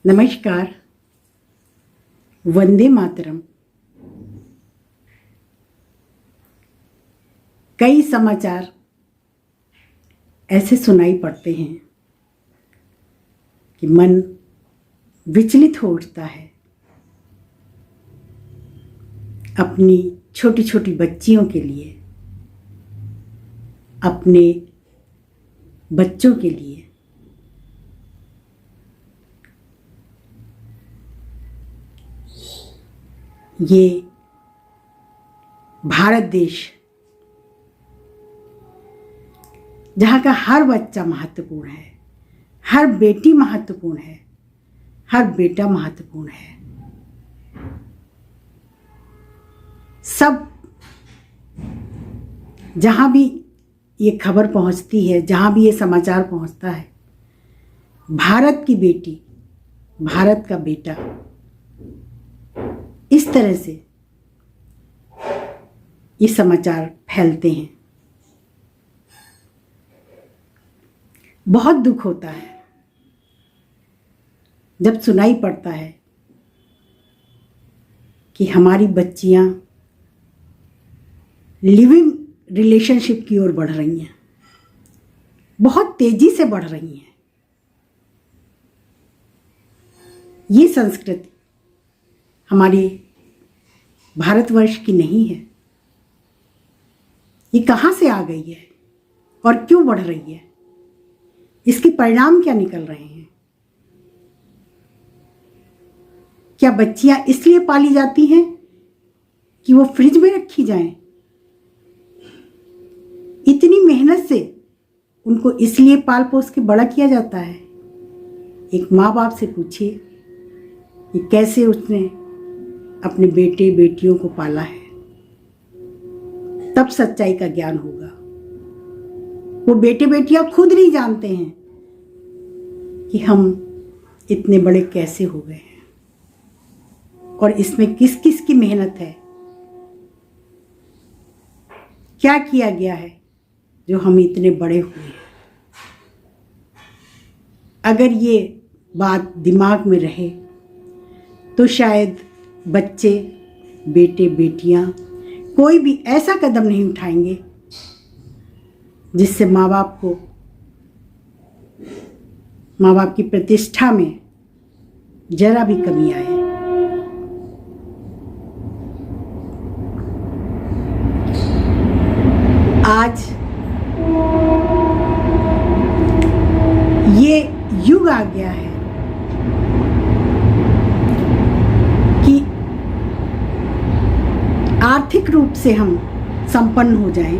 नमस्कार। वंदे मातरम। कई समाचार ऐसे सुनाई पड़ते हैं कि मन विचलित हो उठता है। अपनी छोटी छोटी बच्चियों के लिए, अपने बच्चों के लिए ये भारत देश, जहाँ का हर बच्चा महत्वपूर्ण है, हर बेटी महत्वपूर्ण है, हर बेटा महत्वपूर्ण है। सब जहाँ भी ये खबर पहुँचती है, जहाँ भी ये समाचार पहुँचता है, भारत की बेटी, भारत का बेटा, इस तरह से ये समाचार फैलते हैं। बहुत दुख होता है जब सुनाई पड़ता है कि हमारी बच्चियां लिविंग रिलेशनशिप की ओर बढ़ रही हैं, बहुत तेजी से बढ़ रही हैं। ये संस्कृति हमारी भारतवर्ष की नहीं है। ये कहाँ से आ गई है और क्यों बढ़ रही है? इसके परिणाम क्या निकल रहे हैं? क्या बच्चियां इसलिए पाली जाती हैं कि वो फ्रिज में रखी जाएं? इतनी मेहनत से उनको इसलिए पाल पोस के बड़ा किया जाता है? एक माँ बाप से पूछिए कि कैसे उसने अपने बेटे बेटियों को पाला है, तब सच्चाई का ज्ञान होगा। वो बेटे बेटियां खुद नहीं जानते हैं कि हम इतने बड़े कैसे हो गए हैं और इसमें किस किस की मेहनत है, क्या किया गया है जो हम इतने बड़े हुए हैं। अगर ये बात दिमाग में रहे तो शायद बच्चे, बेटे बेटियां कोई भी ऐसा कदम नहीं उठाएंगे जिससे माँ बाप की प्रतिष्ठा में जरा भी कमी आए। आज ये युग आ गया है कि आर्थिक रूप से हम संपन्न हो जाएं,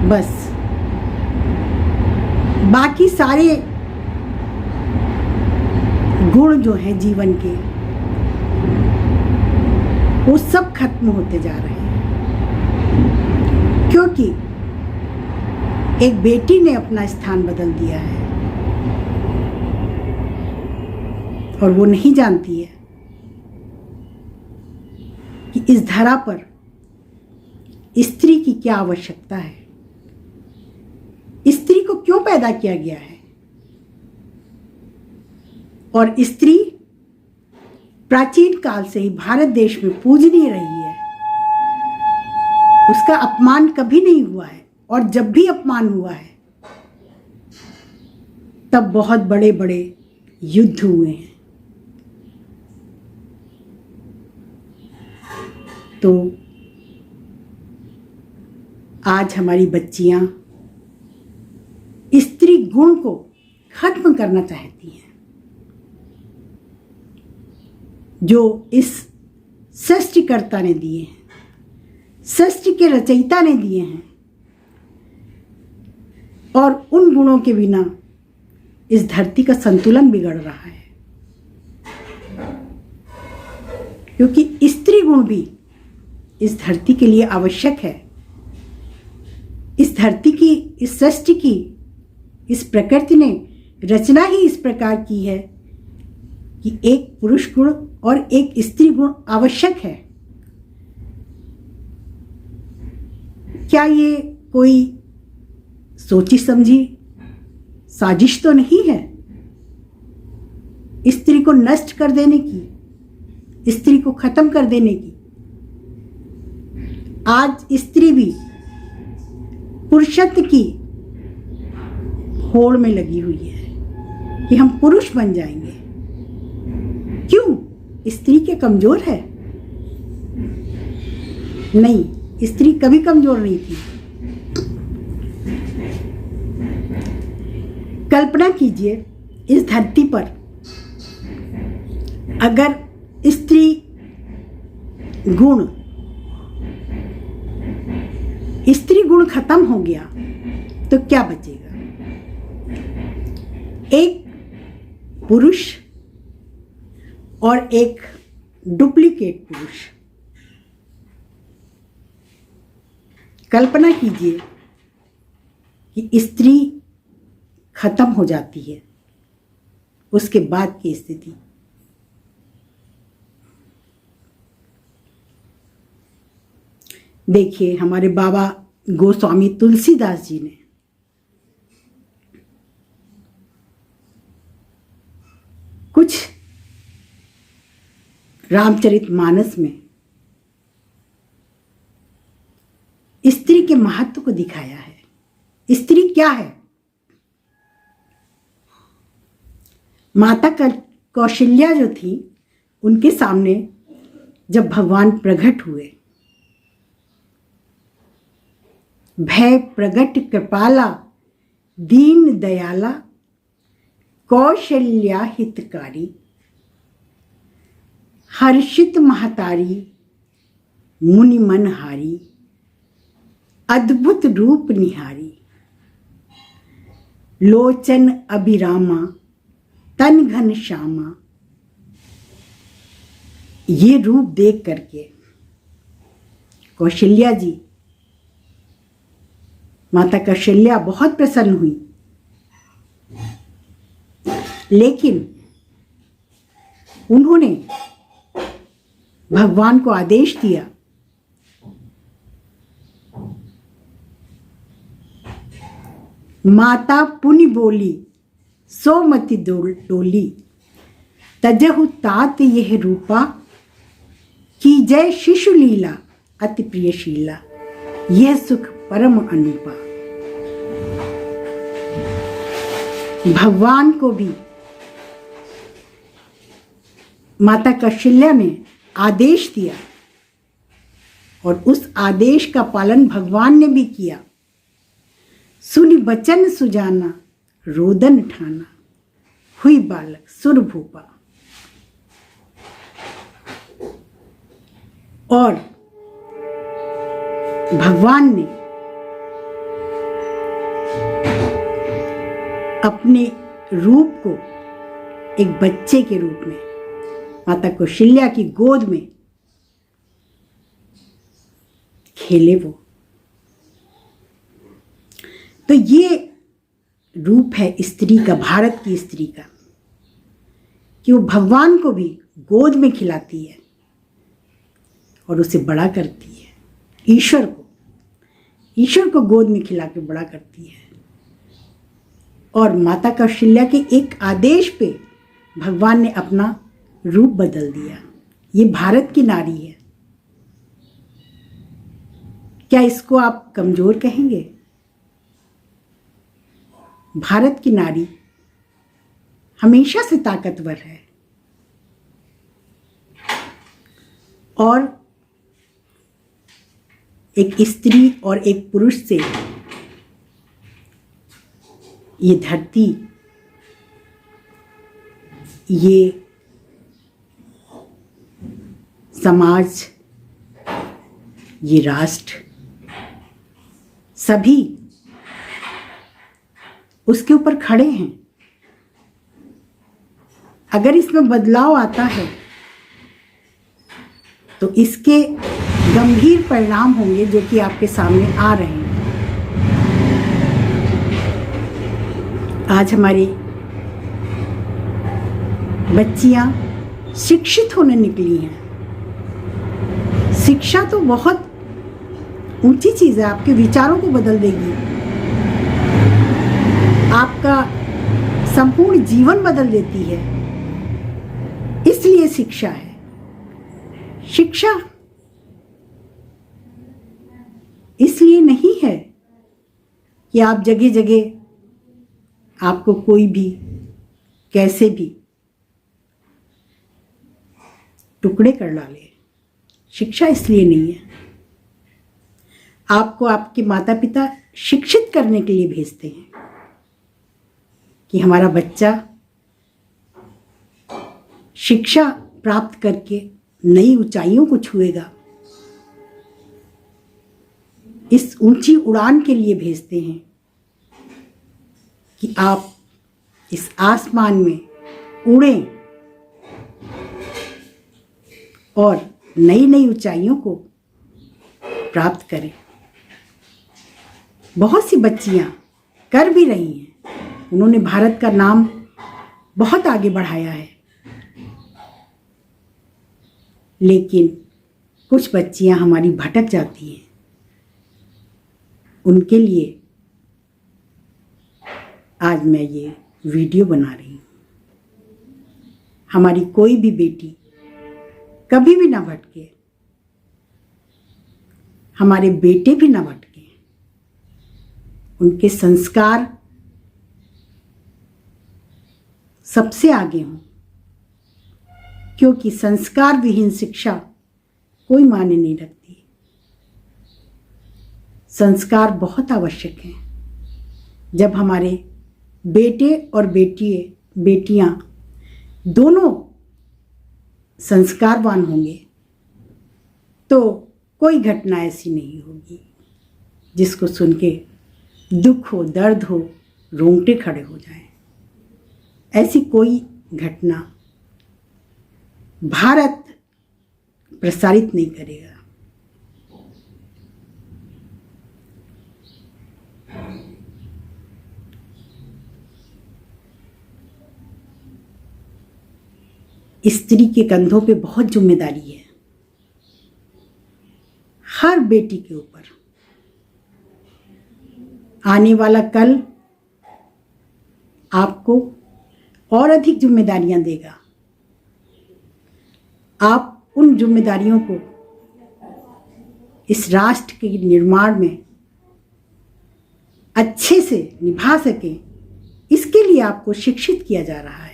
बस बाकी सारे गुण जो हैं जीवन के, वो सब खत्म होते जा रहे हैं। क्योंकि एक बेटी ने अपना स्थान बदल दिया है और वो नहीं जानती है कि इस धरा पर स्त्री की क्या आवश्यकता है, स्त्री को क्यों पैदा किया गया है। और स्त्री प्राचीन काल से ही भारत देश में पूजनीय रही है। उसका अपमान कभी नहीं हुआ है, और जब भी अपमान हुआ है तब बहुत बड़े बड़े युद्ध हुए हैं। तो आज हमारी बच्चियां स्त्री गुण को खत्म करना चाहती हैं, जो इस सृष्टिकर्ता ने दिए हैं, सृष्टि के रचयिता ने दिए हैं। और उन गुणों के बिना इस धरती का संतुलन बिगड़ रहा है, क्योंकि स्त्री गुण भी इस धरती के लिए आवश्यक है। इस धरती की, इस सृष्टि की, इस प्रकृति ने रचना ही इस प्रकार की है कि एक पुरुष गुण और एक स्त्री गुण आवश्यक है। क्या ये कोई सोची समझी साजिश तो नहीं है? स्त्री को नष्ट कर देने की, स्त्री को खत्म कर देने की। आज स्त्री भी पुरुषत्व की होड़ में लगी हुई है कि हम पुरुष बन जाएंगे। क्यों? स्त्री क्या कमजोर है? नहीं, स्त्री कभी कमजोर नहीं थी। कल्पना कीजिए, इस धरती पर अगर स्त्री गुण खत्म हो गया तो क्या बचेगा? एक पुरुष और एक डुप्लीकेट पुरुष। कल्पना कीजिए कि स्त्री खत्म हो जाती है, उसके बाद की स्थिति। देखिए, हमारे बाबा गोस्वामी तुलसीदास जी ने कुछ रामचरितमानस में स्त्री के महत्व को दिखाया है। स्त्री क्या है? माता कौशल्या जो थी, उनके सामने जब भगवान प्रकट हुए, भय प्रगट कृपाला दीन दयाला कौशल्या हितकारी, हर्षित महतारी मुनि मनहारी, अद्भुत रूप निहारी, लोचन अभिरामा तन घन श्यामा। ये रूप देख करके कौशल्या जी, माता कौशल्या बहुत प्रसन्न हुई। लेकिन उन्होंने भगवान को आदेश दिया, माता पुनि बोली सो मति डोली, तजहु तात यह रूपा, की जय शिशु लीला अति प्रियशीला, यह सुख परम अनुपा। भगवान को भी माता कौशल्या ने आदेश दिया और उस आदेश का पालन भगवान ने भी किया। सुनि बचन सुजाना रोदन ठाना, हुई बालक सुर भूपा। और भगवान ने अपने रूप को एक बच्चे के रूप में माता कौशल्या की गोद में खेले वो। तो ये रूप है स्त्री का, भारत की स्त्री का, कि वो भगवान को भी गोद में खिलाती है और उसे बड़ा करती है। ईश्वर को गोद में खिला के बड़ा करती है। और माता कौशल्या के एक आदेश पे भगवान ने अपना रूप बदल दिया। ये भारत की नारी है। क्या इसको आप कमजोर कहेंगे? भारत की नारी हमेशा से ताकतवर है और एक स्त्री और एक पुरुष से ये धरती, ये समाज, ये राष्ट्र, सभी उसके ऊपर खड़े हैं। अगर इसमें बदलाव आता है तो इसके गंभीर परिणाम होंगे जो कि आपके सामने आ रहे हैं। आज हमारी बच्चियां शिक्षित होने निकली हैं। शिक्षा तो बहुत ऊंची चीज़ है, आपके विचारों को बदल देगी, आपका संपूर्ण जीवन बदल देती है। इसलिए शिक्षा है। शिक्षा इसलिए नहीं है कि आप जगह जगह आपको कोई भी कैसे भी टुकड़े कर डाले। शिक्षा इसलिए नहीं है। आपको आपके माता पिता शिक्षित करने के लिए भेजते हैं कि हमारा बच्चा शिक्षा प्राप्त करके नई ऊंचाइयों को छुएगा। इस ऊंची उड़ान के लिए भेजते हैं कि आप इस आसमान में उड़ें और नई नई ऊंचाइयों को प्राप्त करें। बहुत सी बच्चियां कर भी रही हैं। उन्होंने भारत का नाम बहुत आगे बढ़ाया है। लेकिन कुछ बच्चियां हमारी भटक जाती हैं। उनके लिए आज मैं ये वीडियो बना रही हूँ। हमारी कोई भी बेटी कभी भी ना भटके, हमारे बेटे भी ना भटके। उनके संस्कार सबसे आगे हों, क्योंकि संस्कार विहीन शिक्षा कोई मायने नहीं रखती। संस्कार बहुत आवश्यक हैं। जब हमारे बेटे और बेटियां दोनों संस्कारवान होंगे तो कोई घटना ऐसी नहीं होगी जिसको सुन के दुख हो, दर्द हो, रोंगटे खड़े हो जाएं। ऐसी कोई घटना भारत प्रसारित नहीं करेगा। स्त्री के कंधों पे बहुत जिम्मेदारी है, हर बेटी के ऊपर। आने वाला कल आपको और अधिक जिम्मेदारियां देगा। आप उन जिम्मेदारियों को इस राष्ट्र के निर्माण में अच्छे से निभा सकें, इसके लिए आपको शिक्षित किया जा रहा है।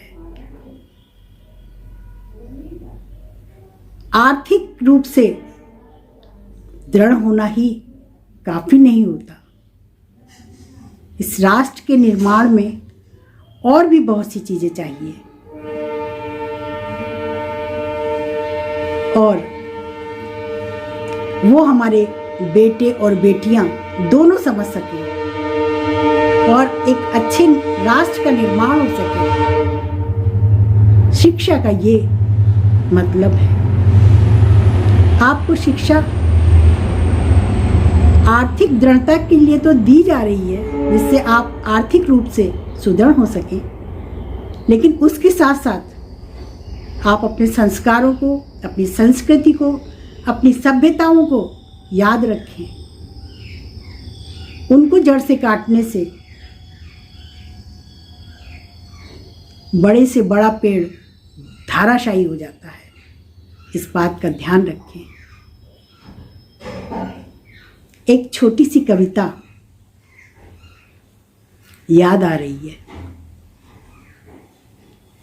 आर्थिक रूप से दृढ़ होना ही काफी नहीं होता। इस राष्ट्र के निर्माण में और भी बहुत सी चीजें चाहिए और वो हमारे बेटे और बेटियां दोनों समझ सके और एक अच्छे राष्ट्र का निर्माण हो सके। शिक्षा का ये मतलब है। आपको शिक्षा आर्थिक दृढ़ता के लिए तो दी जा रही है, जिससे आप आर्थिक रूप से सुदृढ़ हो सकें, लेकिन उसके साथ साथ आप अपने संस्कारों को, अपनी संस्कृति को, अपनी सभ्यताओं को याद रखें। उनको जड़ से काटने से बड़े से बड़ा पेड़ धाराशायी हो जाता है। इस बात का ध्यान रखें। एक छोटी सी कविता याद आ रही है।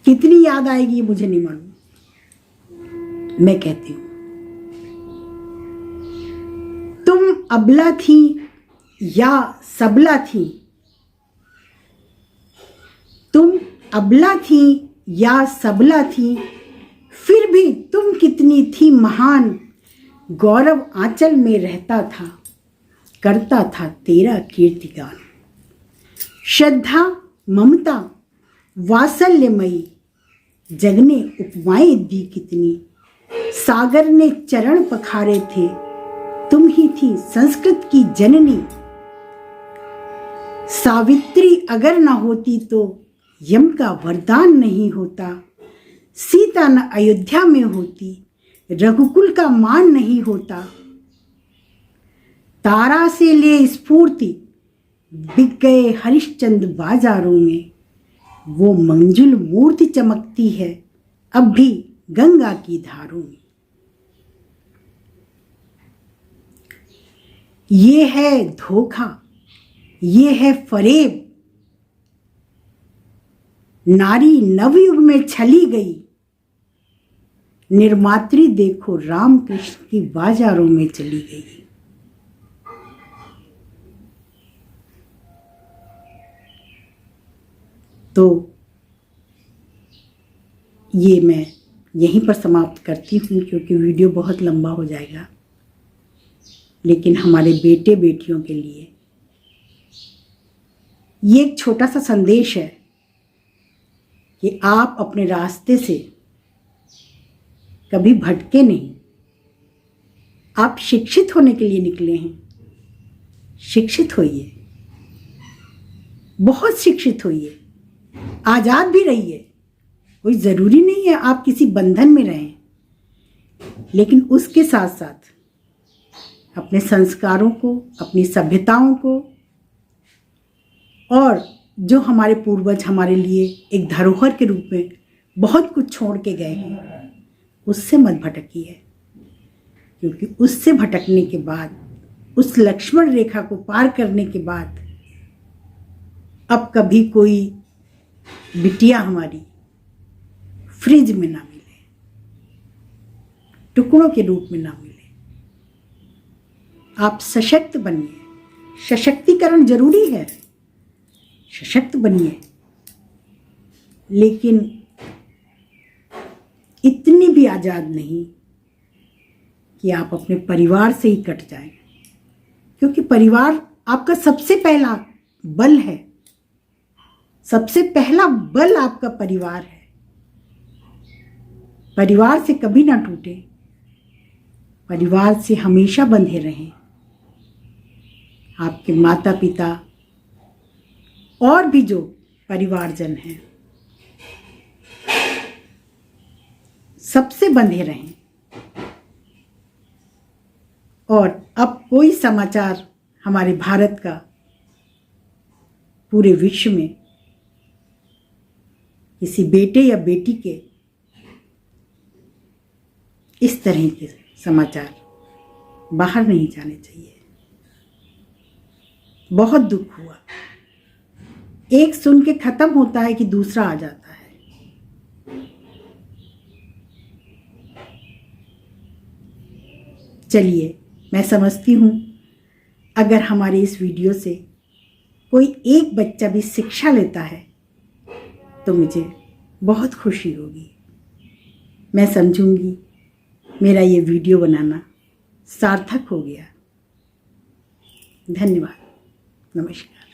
कितनी याद आएगी ये मुझे नहीं मालूम। मैं कहती हूं, तुम अबला थी या सबला थी, तुम अबला थी या सबला थी, फिर भी तुम कितनी थी महान। गौरव आंचल में रहता था, करता था तेरा कीर्तिगान। श्रद्धा, ममता, वात्सल्यमयी, जग ने उपमाएं दी कितनी। सागर ने चरण पखारे थे, तुम ही थी संस्कृत की जननी। सावित्री अगर न होती तो यम का वरदान नहीं होता। सीता न अयोध्या में होती, रघुकुल का मान नहीं होता। तारा से ले स्फूर्ति, बिक गए हरिश्चंद्र बाजारों में। वो मंजुल मूर्ति चमकती है, अब भी गंगा की धारों में। ये है धोखा, ये है फरेब, नारी नवयुग में छली गई, निर्मात्री देखो रामकृष्ण की बाजारों में चली गई। तो ये मैं यहीं पर समाप्त करती हूँ, क्योंकि वीडियो बहुत लंबा हो जाएगा। लेकिन हमारे बेटे बेटियों के लिए ये एक छोटा सा संदेश है कि आप अपने रास्ते से कभी भटके नहीं। आप शिक्षित होने के लिए निकले हैं, शिक्षित होइए, बहुत शिक्षित होइए, आज़ाद भी रहिए। कोई ज़रूरी नहीं है आप किसी बंधन में रहें, लेकिन उसके साथ साथ अपने संस्कारों को, अपनी सभ्यताओं को, और जो हमारे पूर्वज हमारे लिए एक धरोहर के रूप में बहुत कुछ छोड़ के गए हैं, उससे मत भटकिए। क्योंकि उससे भटकने के बाद, उस लक्ष्मण रेखा को पार करने के बाद, अब कभी कोई बिटिया हमारी फ्रिज में ना मिले, टुकड़ों के रूप में ना मिले। आप सशक्त बनिए, सशक्तिकरण जरूरी है, सशक्त बनिए, लेकिन इतनी भी आज़ाद नहीं कि आप अपने परिवार से ही कट जाएं। क्योंकि परिवार आपका सबसे पहला बल है, सबसे पहला बल आपका परिवार है। परिवार से कभी ना टूटे, परिवार से हमेशा बंधे रहें। आपके माता पिता और भी जो परिवारजन हैं, सबसे बंधे रहें। और अब कोई समाचार हमारे भारत का पूरे विश्व में किसी बेटे या बेटी के इस तरह के समाचार बाहर नहीं जाने चाहिए। बहुत दुख हुआ, एक सुन के खत्म होता है कि दूसरा आ जाता है। चलिए, मैं समझती हूँ अगर हमारे इस वीडियो से कोई एक बच्चा भी शिक्षा लेता है तो मुझे बहुत खुशी होगी। मैं समझूंगी मेरा ये वीडियो बनाना सार्थक हो गया। धन्यवाद, नमस्कार।